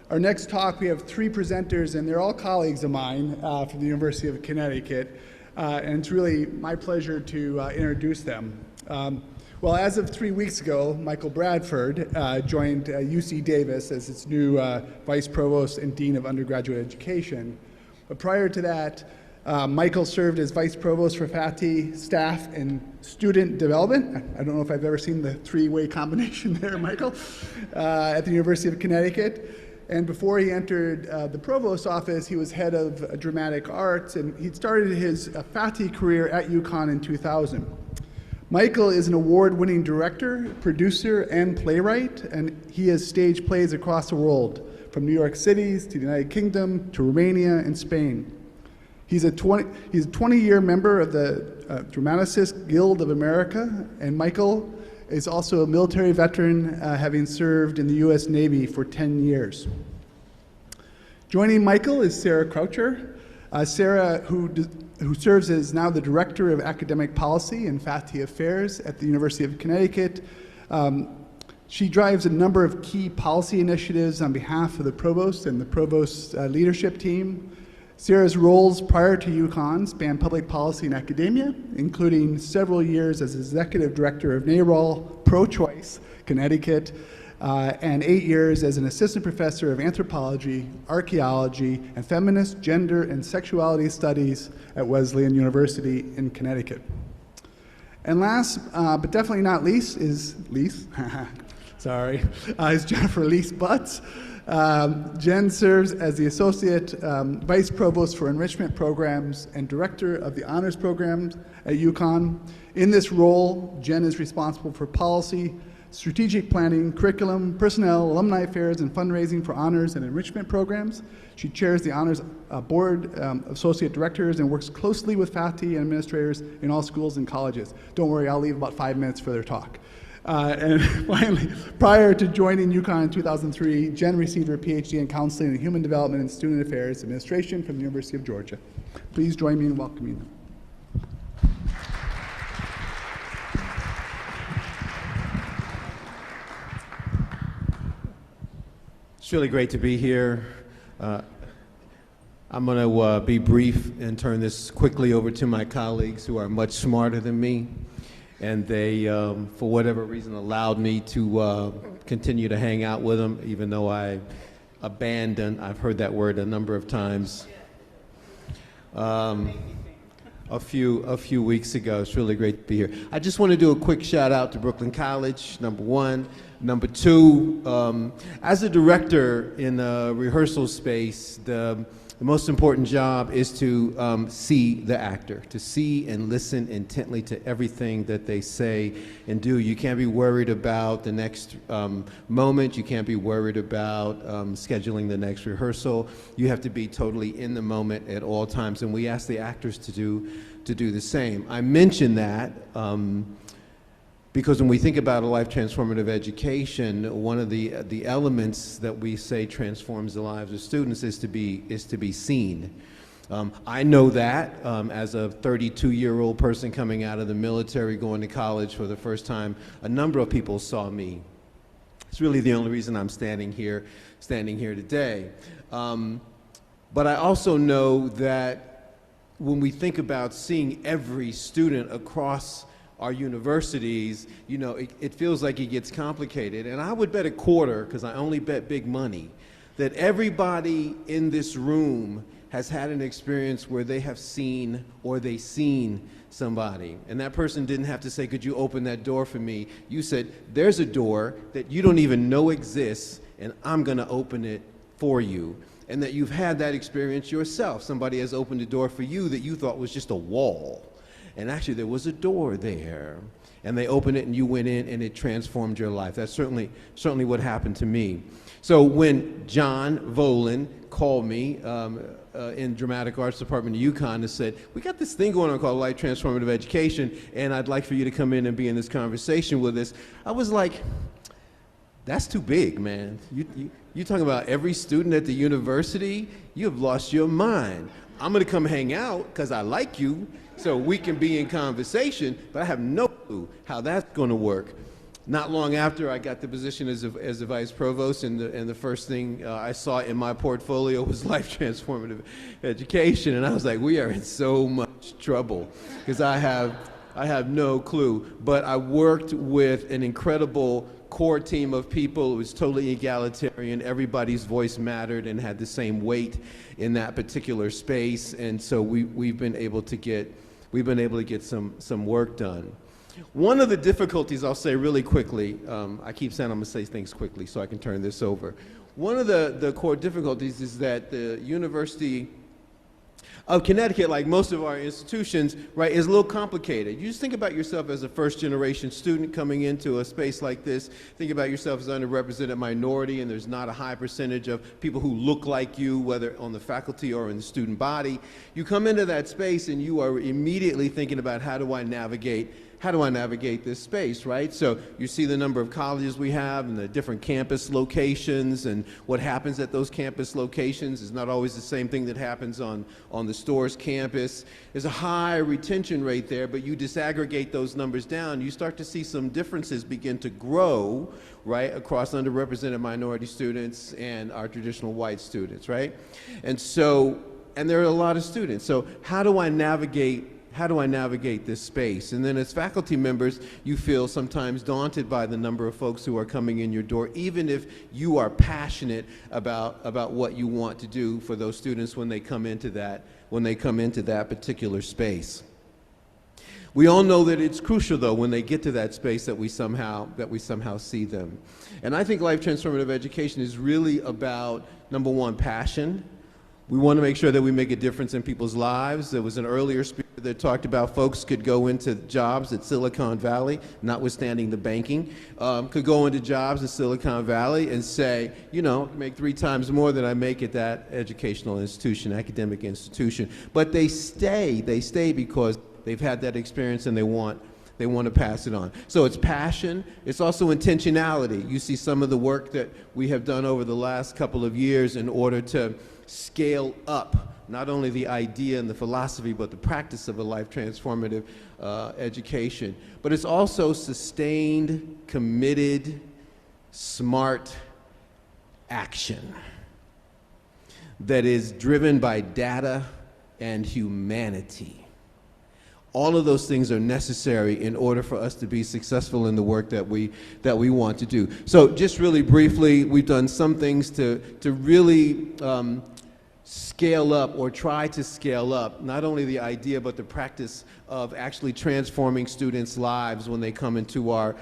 Our next talk, we have three presenters, and they're all colleagues of mine from the University of Connecticut, and it's really my pleasure to introduce them. Well, as of 3 weeks ago, Michael Bradford joined UC Davis as its new Vice Provost and Dean of Undergraduate Education. But prior to that, Michael served as Vice Provost for Faculty, Staff, and Student Development. I don't know if I've ever seen the three-way combination there, Michael, at the University of Connecticut. And before he entered the Provost's office, he was head of dramatic arts, and he started his faculty career at UConn in 2000. Michael is an award-winning director, producer, and playwright, and he has staged plays across the world, from New York City to the United Kingdom to Romania and Spain. He's a 20-year member of the Dramatists Guild of America, and Michael is also a military veteran, having served in the U.S. Navy for 10 years. Joining Michael is Sarah Croucher. Sarah, who serves as now the Director of Academic Policy and Faculty Affairs at the University of Connecticut. She drives a number of key policy initiatives on behalf of the Provost and the Provost's leadership team. Sarah's roles prior to UConn span public policy and academia, including several years as Executive Director of NARAL, Pro-Choice, Connecticut, and 8 years as an Assistant Professor of Anthropology, Archaeology, and Feminist, Gender, and Sexuality Studies at Wesleyan University in Connecticut. And last, but definitely not least, is Jennifer Lease Butts. Jen serves as the Associate Vice Provost for Enrichment Programs and Director of the Honors Programs at UConn. In this role, Jen is responsible for policy, strategic planning, curriculum, personnel, alumni affairs, and fundraising for honors and enrichment programs. She chairs the Honors Board of Associate Directors and works closely with faculty and administrators in all schools and colleges. Don't worry, I'll leave about 5 minutes for their talk. And finally, prior to joining UConn in 2003, Jen received her PhD in Counseling and Human Development and Student Affairs Administration from the University of Georgia. Please join me in welcoming them. It's really great to be here. I'm going to be brief and turn this quickly over to my colleagues who are much smarter than me. And they, for whatever reason, allowed me to continue to hang out with them, even though I abandoned, I've heard that word a number of times, a few weeks ago. It's really great to be here. I just want to do a quick shout out to Brooklyn College, number one. Number two, as a director in the rehearsal space, the most important job is to see the actor, to see and listen intently to everything that they say and do. You can't be worried about the next moment. You can't be worried about scheduling the next rehearsal. You have to be totally in the moment at all times, and we ask the actors to do the same. I mention that because when we think about a life transformative education, one of the elements that we say transforms the lives of students is to be seen. I know that as a 32-year-old person coming out of the military, going to college for the first time, a number of people saw me. It's really the only reason I'm standing here today. But I also know that when we think about seeing every student across our universities, you know, it feels like it gets complicated. And I would bet a quarter, because I only bet big money, that everybody in this room has had an experience where they have seen or they seen somebody. And that person didn't have to say, could you open that door for me? You said, there's a door that you don't even know exists, and I'm going to open it for you. And that you've had that experience yourself. Somebody has opened a door for you that you thought was just a wall. And actually there was a door there, and they opened it and you went in and it transformed your life. That's certainly what happened to me. So when John Volan called me in Dramatic Arts Department of UConn and said, we got this thing going on called Life Transformative Education, and I'd like for you to come in and be in this conversation with us, I was like, that's too big, man. You talking about every student at the university? You have lost your mind. I'm gonna come hang out because I like you, so we can be in conversation, but I have no clue how that's going to work. Not long after I got the position as a vice provost, and the first thing I saw in my portfolio was life transformative education, and I was like, we are in so much trouble, because I have no clue. But I worked with an incredible core team of people. It was totally egalitarian. Everybody's voice mattered and had the same weight in that particular space, and so we've been able to get some work done. One of the difficulties, I'll say really quickly, I keep saying I'm going to say things quickly so I can turn this over. One of the core difficulties is that the University of Connecticut, like most of our institutions, right, is a little complicated. You just think about yourself as a first-generation student coming into a space like this. Think about yourself as an underrepresented minority, and there's not a high percentage of people who look like you, whether on the faculty or in the student body. You come into that space and you are immediately thinking about, how do I navigate this space, right? So you see the number of colleges we have and the different campus locations, and what happens at those campus locations is not always the same thing that happens on the store's campus. There's a high retention rate there, but you disaggregate those numbers down, you start to see some differences begin to grow, right, across underrepresented minority students and our traditional white students, right? And there are a lot of students. So how do I navigate this space? And then as faculty members, you feel sometimes daunted by the number of folks who are coming in your door, even if you are passionate about what you want to do for those students when they come into that particular space. We all know that it's crucial, though, when they get to that space that we somehow see them. And I think life transformative education is really about, number one, passion. We want to make sure that we make a difference in people's lives. There was an earlier speaker that talked about folks could go into jobs at Silicon Valley, notwithstanding the banking, could go into jobs at Silicon Valley and say, you know, make 3 times more than I make at that educational institution, academic institution. But they stay because they've had that experience and they want to pass it on. So it's passion. It's also intentionality. You see some of the work that we have done over the last couple of years in order to scale up not only the idea and the philosophy, but the practice of a life transformative education. But it's also sustained, committed, smart action that is driven by data and humanity. All of those things are necessary in order for us to be successful in the work that we want to do. So just really briefly, we've done some things to really scale up, or try to scale up, not only the idea but the practice of actually transforming students' lives when they come into our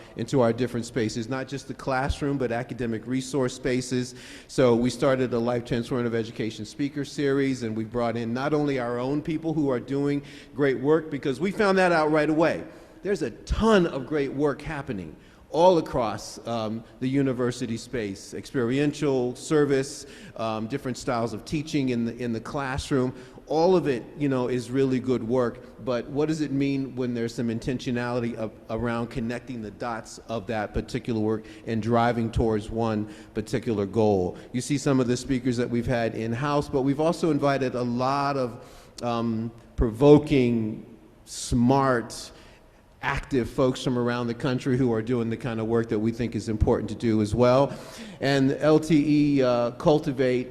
different spaces, not just the classroom but academic resource spaces. So we started a Life Transformative Education speaker series, and we brought in not only our own people who are doing great work, because we found that out right away. There's a ton of great work happening all across the university space: experiential, service, different styles of teaching in the classroom. All of it, you know, is really good work. But what does it mean when there's some intentionality around connecting the dots of that particular work and driving towards one particular goal? You see some of the speakers that we've had in-house, but we've also invited a lot of provoking, smart, active folks from around the country who are doing the kind of work that we think is important to do as well. And LTE Cultivate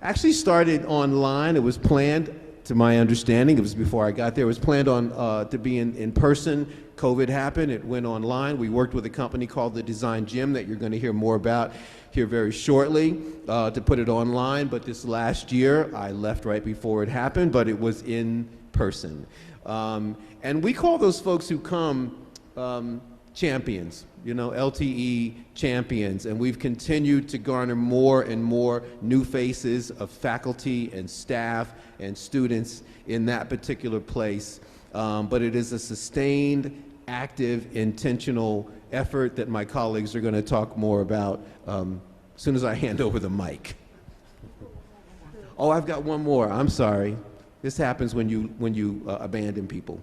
actually started online. It was planned, to my understanding, it was before I got there, it was planned on to be in person. COVID happened, it went online. We worked with a company called the Design Gym that you're going to hear more about here very shortly to put it online. But this last year, I left right before it happened, but it was in person. And we call those folks who come champions, you know, LTE champions. And we've continued to garner more and more new faces of faculty and staff and students in that particular place. But it is a sustained, active, intentional effort that my colleagues are going to talk more about as soon as I hand over the mic. Oh, I've got one more. I'm sorry. This happens when you abandon people.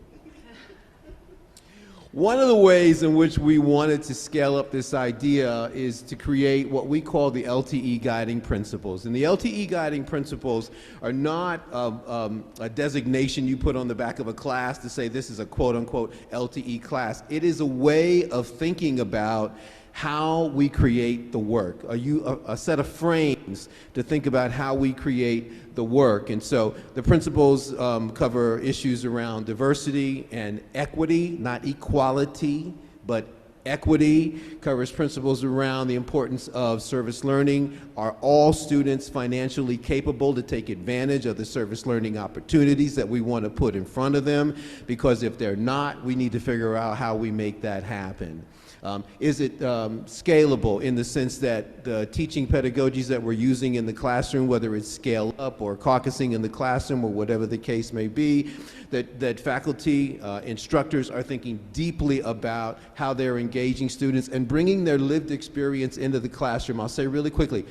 One of the ways in which we wanted to scale up this idea is to create what we call the LTE guiding principles. And the LTE guiding principles are not a designation you put on the back of a class to say this is a quote-unquote LTE class. It is a way of thinking about how we create the work, a set of frames to think about how we create the work. And so the principles cover issues around diversity and equity, not equality, but equity, covers principles around the importance of service learning. Are all students financially capable to take advantage of the service learning opportunities that we want to put in front of them? Because if they're not, we need to figure out how we make that happen. Is it scalable in the sense that the teaching pedagogies that we're using in the classroom, whether it's scale up or caucusing in the classroom or whatever the case may be, that faculty, instructors are thinking deeply about how they're engaging students and bringing their lived experience into the classroom? I'll say really quickly,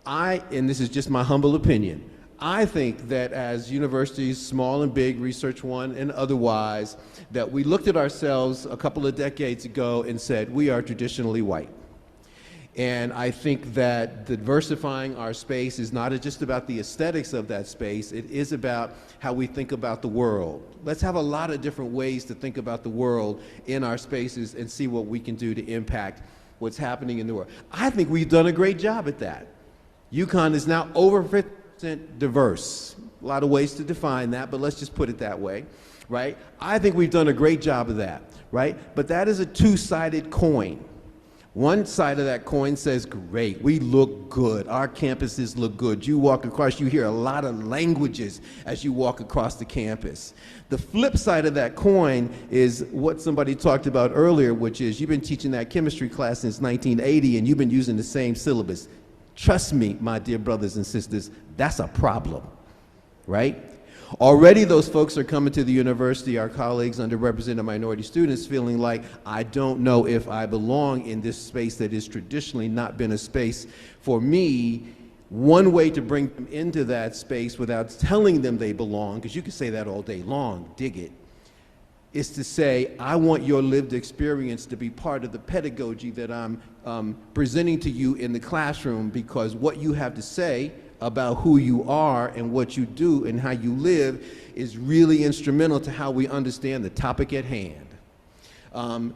and this is just my humble opinion, I think that as universities, small and big, Research One and otherwise, that we looked at ourselves a couple of decades ago and said, we are traditionally white. And I think that diversifying our space is not just about the aesthetics of that space, it is about how we think about the world. Let's have a lot of different ways to think about the world in our spaces and see what we can do to impact what's happening in the world. I think we've done a great job at that. UConn is now over 50% diverse. A lot of ways to define that, but let's just put it that way, right? I think we've done a great job of that, right? But that is a two-sided coin. One side of that coin says, great, we look good, our campuses look good. You walk across, you hear a lot of languages as you walk across the campus. The flip side of that coin is what somebody talked about earlier, which is you've been teaching that chemistry class since 1980 and you've been using the same syllabus. Trust me, my dear brothers and sisters, that's a problem, right? Already those folks are coming to the university, our colleagues, underrepresented minority students, feeling like, I don't know if I belong in this space that has traditionally not been a space for me. One way to bring them into that space without telling them they belong, because you can say that all day long, dig it, is to say, I want your lived experience to be part of the pedagogy that I'm presenting to you in the classroom, because what you have to say about who you are and what you do and how you live is really instrumental to how we understand the topic at hand.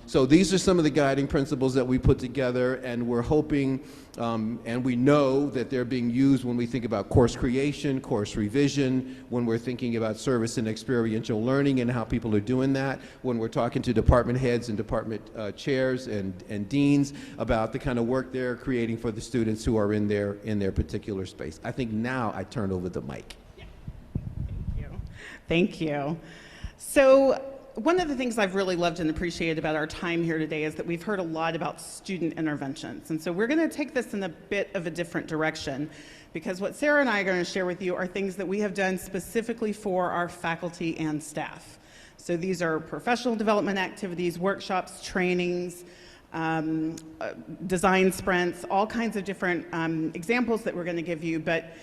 So these are some of the guiding principles that we put together, and we're hoping, and we know that they're being used when we think about course creation, course revision, when we're thinking about service and experiential learning and how people are doing that, when we're talking to department heads and department chairs and deans about the kind of work they're creating for the students who are in their particular space. I think now I turn over the mic. Yeah. Thank you. Thank you. So, one of the things I've really loved and appreciated about our time here today is that we've heard a lot about student interventions. And so we're going to take this in a bit of a different direction, because what Sarah and I are going to share with you are things that we have done specifically for our faculty and staff. So these are professional development activities, workshops, trainings, design sprints, all kinds of different examples that we're going to give you. But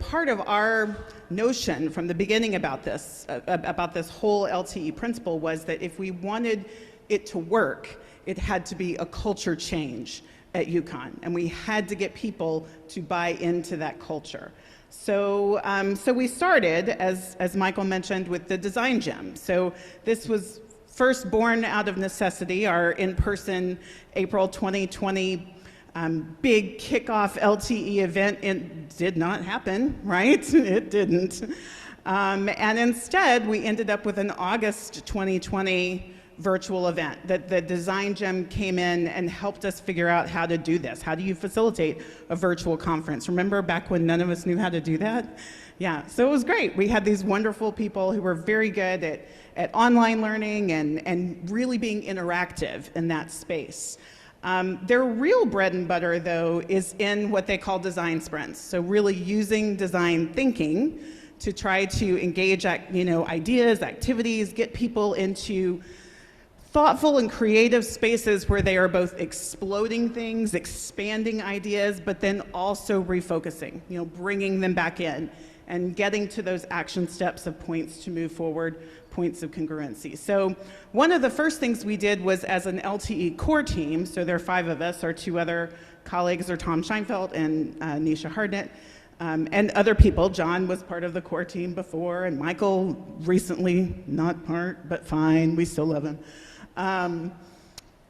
part of our notion from the beginning about this whole LTE principle was that if we wanted it to work, it had to be a culture change at UConn, and we had to get people to buy into that culture. So, so we started, as Michael mentioned, with the Design Gym. So this was first born out of necessity, our in-person April 2020 big kickoff LTE event. It did not happen, right? It didn't. And instead, we ended up with an August 2020 virtual event that the Design Gym came in and helped us figure out how to do this. How do you facilitate a virtual conference? Remember back when none of us knew how to do that? Yeah, so it was great. We had these wonderful people who were very good at online learning and really being interactive in that space. Their real bread and butter, though, is in what they call design sprints. So really using design thinking to try to engage, ideas, activities, get people into thoughtful and creative spaces where they are both exploding things, expanding ideas, but then also refocusing, bringing them back in and getting to those action steps of points to move forward, points of congruency. So one of the first things we did was, as an LTE core team, so there are 5 of us, our 2 other colleagues are Tom Scheinfeld and Nisha Hardnett, and other people. John was part of the core team before, and Michael recently, not part, but fine, we still love him.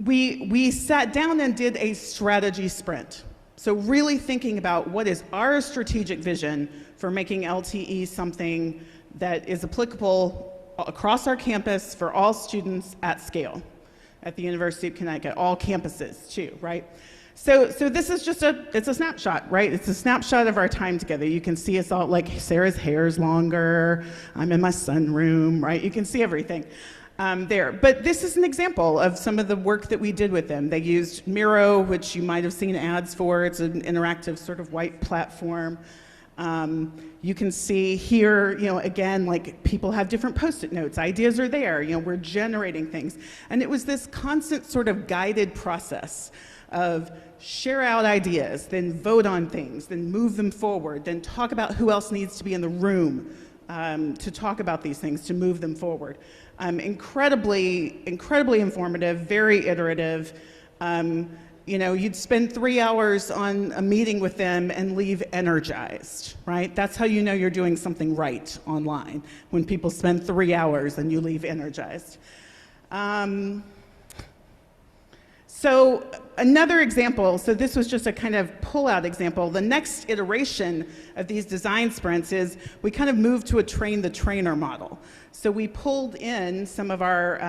We sat down and did a strategy sprint. So really thinking about what is our strategic vision for making LTE something that is applicable across our campus for all students at scale at the University of Connecticut, all campuses too, right? So this is just it's a snapshot, right? It's a snapshot of our time together. You can see us all, like Sarah's hair's longer, I'm in my sunroom, right? You can see everything there. But this is an example of some of the work that we did with them. They used Miro, which you might have seen ads for. It's an interactive sort of white platform. You can see here, again, like people have different Post-it notes. Ideas are there. We're generating things. And it was this constant sort of guided process of share out ideas, then vote on things, then move them forward, then talk about who else needs to be in the room to talk about these things, to move them forward. Incredibly informative, very iterative. You'd spend 3 hours on a meeting with them and leave energized, right? That's how you know you're doing something right online, when people spend 3 hours and you leave energized. So another example, so this was just a kind of pull-out example. The next iteration of these design sprints is we kind of moved to a train-the-trainer model. So we pulled in some of our,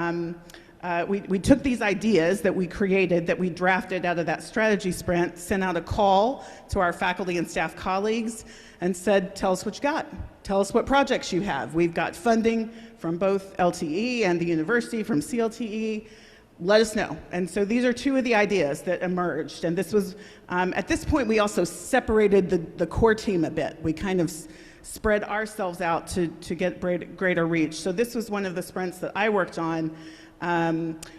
we took these ideas that we created, that we drafted out of that strategy sprint, sent out a call to our faculty and staff colleagues and said, tell us what you got. Tell us what projects you have. We've got funding from both LTE and the university, from CLTE. Let us know. And so these are 2 of the ideas that emerged. And this was, at this point, we also separated the core team a bit. We kind of spread ourselves out to get greater reach. So this was one of the sprints that I worked on,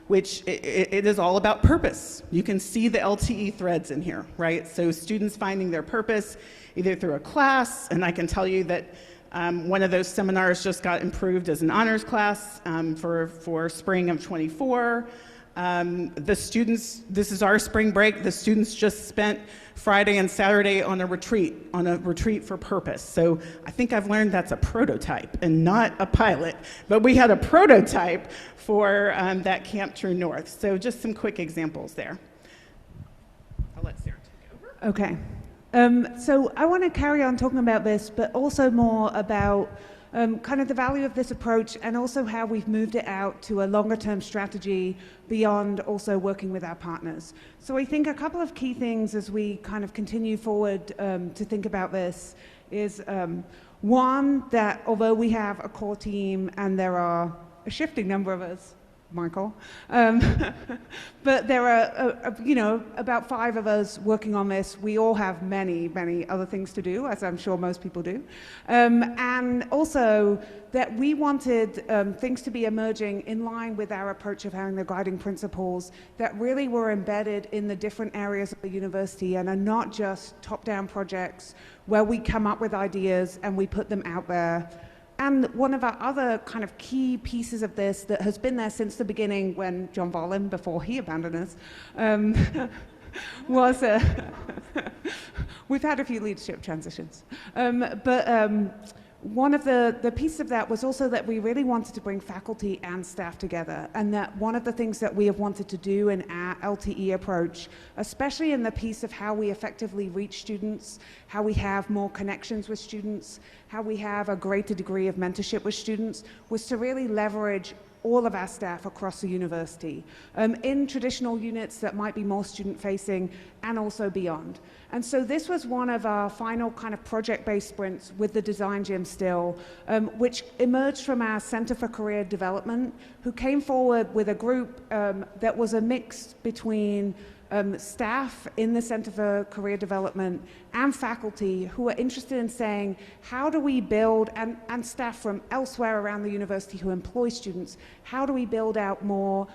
which it is all about purpose. You can see the LTE threads in here, right? So students finding their purpose either through a class, and I can tell you that one of those seminars just got improved as an honors class for spring of '24. The students, this is our spring break, the students just spent Friday and Saturday on a retreat for purpose. So I think I've learned that's a prototype and not a pilot, but we had a prototype for that Camp True North. So just some quick examples there. I'll let Sarah take over. Okay. So I want to carry on talking about this, but also more about kind of the value of this approach, and also how we've moved it out to a longer term strategy beyond also working with our partners. So I think a couple of key things as we kind of continue forward to think about this is one, that although we have a core team and there are a shifting number of us, Michael, but there are, about 5 of us working on this. We all have many, many other things to do, as I'm sure most people do. And also that we wanted things to be emerging in line with our approach of having the guiding principles that really were embedded in the different areas of the university and are not just top-down projects where we come up with ideas and we put them out there. And one of our other kind of key pieces of this that has been there since the beginning, when John Volin, before he abandoned us, was, we've had a few leadership transitions, one of the pieces of that was also that we really wanted to bring faculty and staff together, and that one of the things that we have wanted to do in our LTE approach, especially in the piece of how we effectively reach students, how we have more connections with students, how we have a greater degree of mentorship with students, was to really leverage all of our staff across the university in traditional units that might be more student-facing and also beyond. And so this was one of our final kind of project-based sprints with the design gym still, which emerged from our Center for Career Development, who came forward with a group that was a mix between staff in the Center for Career Development and faculty who are interested in saying, how do we build, and staff from elsewhere around the university who employ students, how do we build out more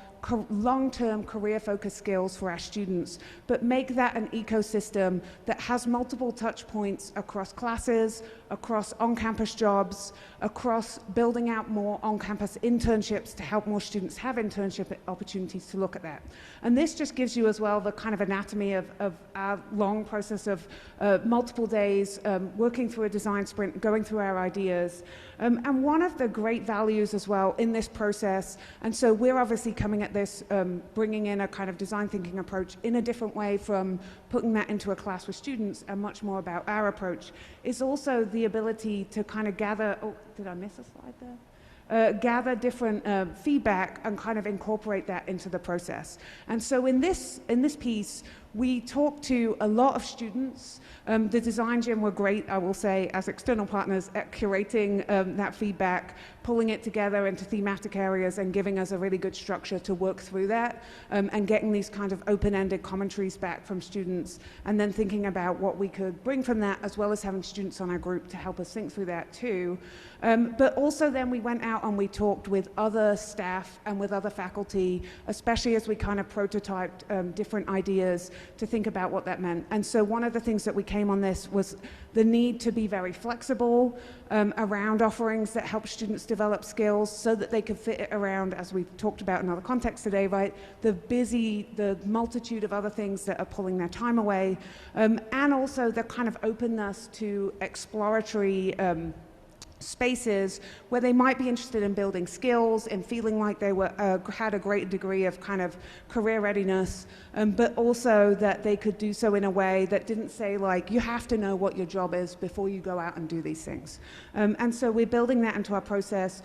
long-term career-focused skills for our students, but make that an ecosystem that has multiple touch points across classes, across on-campus jobs, across building out more on-campus internships to help more students have internship opportunities to look at that. And this just gives you as well the kind of anatomy of our long process of multiple days, working through a design sprint, going through our ideas. And one of the great values as well in this process, and so we're obviously coming at this, bringing in a kind of design thinking approach in a different way from putting that into a class with students, and much more about our approach, is also the ability to kind of gather, oh, did I miss a slide there? Gather different feedback and kind of incorporate that into the process. And so in this piece, we talked to a lot of students. The design gym were great, I will say, as external partners at curating that feedback, pulling it together into thematic areas and giving us a really good structure to work through that, and getting these kind of open-ended commentaries back from students, and then thinking about what we could bring from that, as well as having students on our group to help us think through that too. But also then we went out and we talked with other staff and with other faculty, especially as we kind of prototyped different ideas to think about what that meant. And so one of the things that we came on this was the need to be very flexible around offerings that help students develop skills so that they could fit it around, as we've talked about in other contexts today, right? The multitude of other things that are pulling their time away, and also the kind of openness to exploratory spaces where they might be interested in building skills and feeling like they were had a great degree of kind of career readiness, but also that they could do so in a way that didn't say, like, you have to know what your job is before you go out and do these things. And so we're building that into our process.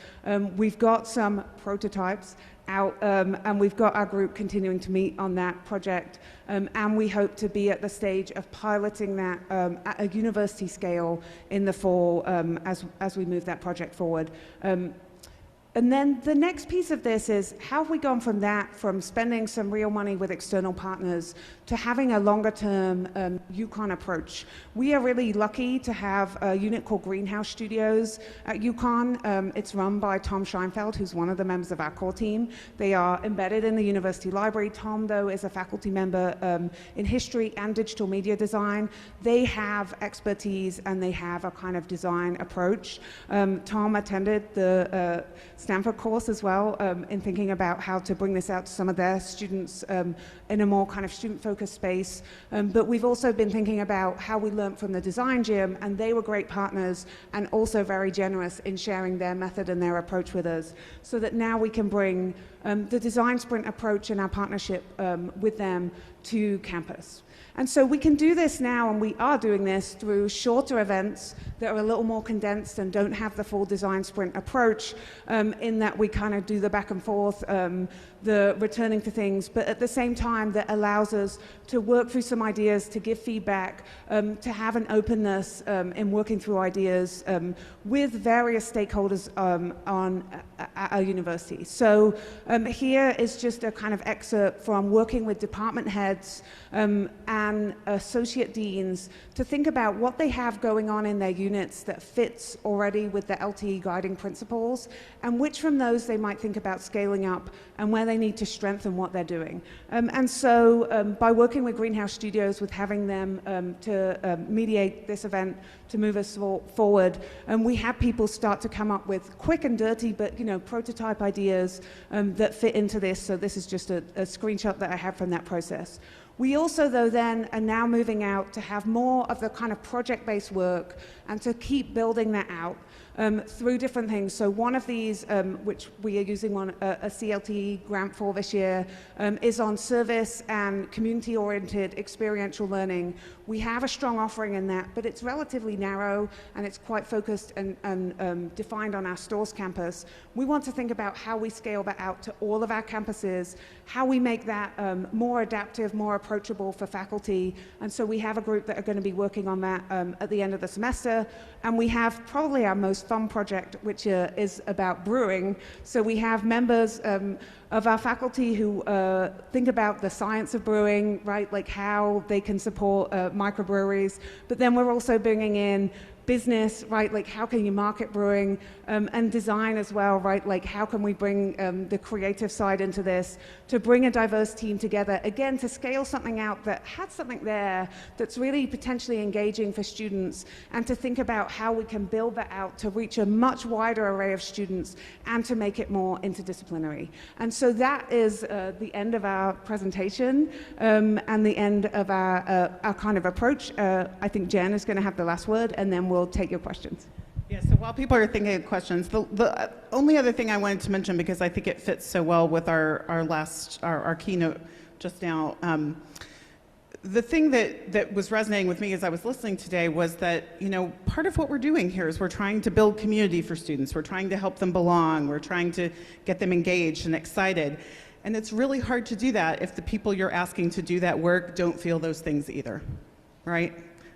We've got some prototypes out, and we've got our group continuing to meet on that project, and we hope to be at the stage of piloting that at a university scale in the fall, as we move that project forward. And then the next piece of this is, how have we gone from that, from spending some real money with external partners, to having a longer-term UConn approach? We are really lucky to have a unit called Greenhouse Studios at UConn. It's run by Tom Scheinfeld, who's one of the members of our core team. They are embedded in the university library. Tom, though, is a faculty member in history and digital media design. They have expertise and they have a kind of design approach. Tom attended the Stanford course as well, in thinking about how to bring this out to some of their students in a more kind of student-focused space. But we've also been thinking about how we learned from the design gym, and they were great partners and also very generous in sharing their method and their approach with us, so that now we can bring the design sprint approach and our partnership with them to campus. And so we can do this now, and we are doing this through shorter events that are a little more condensed and don't have the full design sprint approach, in that we kind of do the back and forth, the returning to things, but at the same time that allows us to work through some ideas, to give feedback, to have an openness in working through ideas with various stakeholders at our university. So here is just a kind of excerpt from working with department heads and associate deans to think about what they have going on in their units that fits already with the LTE guiding principles, and which from those they might think about scaling up, and where they need to strengthen what they're doing. And so by working with Greenhouse Studios, with having them to mediate this event to move us forward, we had people start to come up with quick and dirty, but prototype ideas that fit into this. So this is just a screenshot that I have from that process. We also, though, then are now moving out to have more of the kind of project-based work and to keep building that out through different things. So one of these, which we are using a CLTE grant for this year, is on service and community-oriented experiential learning. We have a strong offering in that, but it's relatively narrow and it's quite focused and defined on our Stores campus. We want to think about how we scale that out to all of our campuses, how we make that more adaptive, more approachable for faculty. And so we have a group that are going to be working on that at the end of the semester. And we have probably our most fun project, which is about brewing. So we have members of our faculty who think about the science of brewing, right? Like how they can support microbreweries. But then we're also bringing in business, right? Like how can you market brewing, and design as well, right? Like how can we bring the creative side into this to bring a diverse team together, again, to scale something out that had something there that's really potentially engaging for students, and to think about how we can build that out to reach a much wider array of students and to make it more interdisciplinary. And so that is the end of our presentation, and the end of our kind of approach. I think Jen is going to have the last word, and then we'll take your questions. Yeah, so while people are thinking of questions, the only other thing I wanted to mention, because I think it fits so well with our keynote just now, the thing that was resonating with me as I was listening today was that, you know, part of what we're doing here is we're trying to build community for students. We're trying to help them belong. We're trying to get them engaged and excited. And it's really hard to do that if the people you're asking to do that work don't feel those things either, right?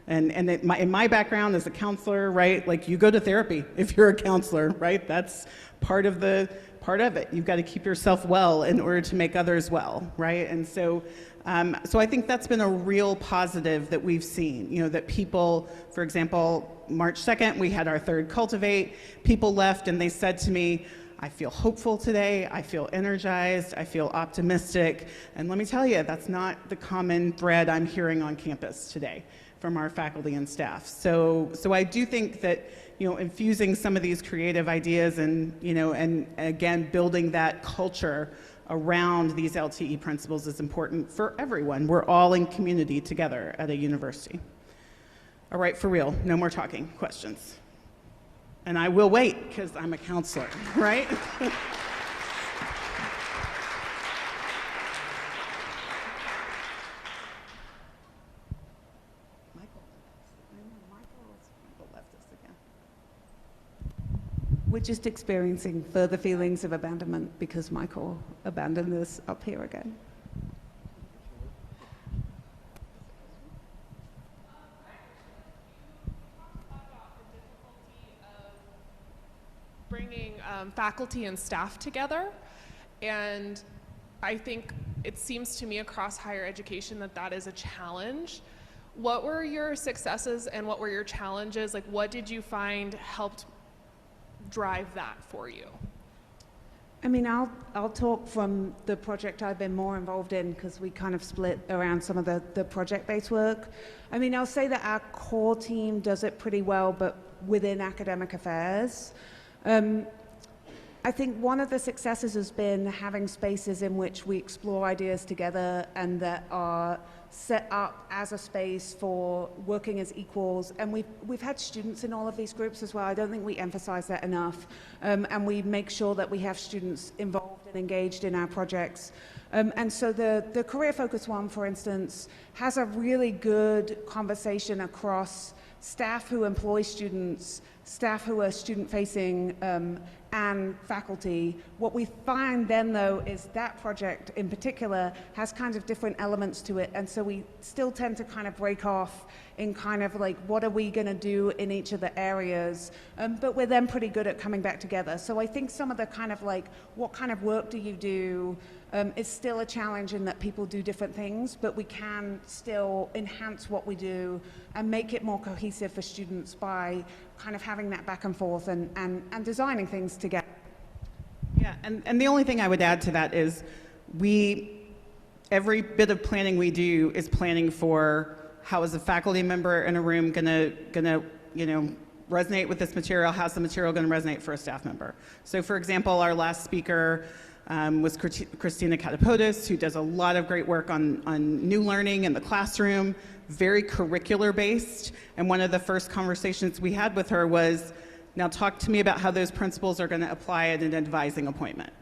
And in my background as a counselor, right, like you go to therapy if you're a counselor, right? That's part of it. You've got to keep yourself well in order to make others well, right? And so I think that's been a real positive that we've seen, you know, that people, for example, March 2nd, we had our third Cultivate. People left and they said to me, I feel hopeful today, I feel energized, I feel optimistic. And let me tell you, that's not the common thread I'm hearing on campus today from our faculty and staff. So I do think that, you know, infusing some of these creative ideas and, you know, and again, building that culture around these LTE principles is important for everyone. We're all in community together at a university. All right, for real, no more talking, questions. And I will wait, because I'm a counselor, right? We're just experiencing further feelings of abandonment because Michael abandoned us up here again. Bringing faculty and staff together, and I think it seems to me across higher education that is a challenge. What were your successes and what were your challenges? Like, what did you find helped drive that for you? I mean, I'll talk from the project I've been more involved in, because we kind of split around some of the project-based work. I mean, I'll say that our core team does it pretty well, but within academic affairs. I think one of the successes has been having spaces in which we explore ideas together and that are set up as a space for working as equals. And we've had students in all of these groups as well. I don't think we emphasize that enough. And we make sure that we have students involved and engaged in our projects. And so the career focus one, for instance, has a really good conversation across staff who employ students, staff who are student-facing, and faculty. What we find then, though, is that project in particular has kind of different elements to it, and so we still tend to kind of break off in kind of like, what are we going to do in each of the areas? But we're then pretty good at coming back together. So I think some of the kind of like, what kind of work do you do, is still a challenge in that people do different things, but we can still enhance what we do and make it more cohesive for students by kind of having that back and forth and designing things together. Yeah, and the only thing I would add to that is every bit of planning we do is planning for how is a faculty member in a room gonna you know, resonate with this material, how's the material gonna resonate for a staff member. So for example, our last speaker was Christina Katapodis, who does a lot of great work on new learning in the classroom, very curricular based. And one of the first conversations we had with her was, now talk to me about how those principles are going to apply at an advising appointment.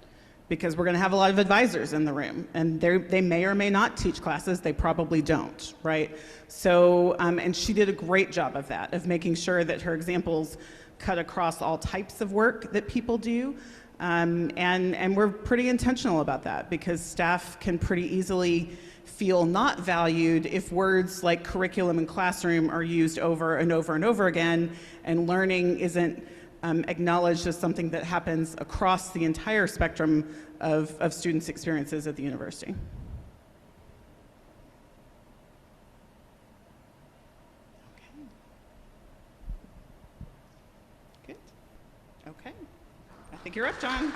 Because we're going to have a lot of advisors in the room, and they may or may not teach classes, they probably don't, right? So, and she did a great job of that, of making sure that her examples cut across all types of work that people do. And we're pretty intentional about that, because staff can pretty easily feel not valued if words like curriculum and classroom are used over and over and over again, and learning isn't acknowledged as something that happens across the entire spectrum of students' experiences at the university. Okay. Good. Okay. I think you're up, John.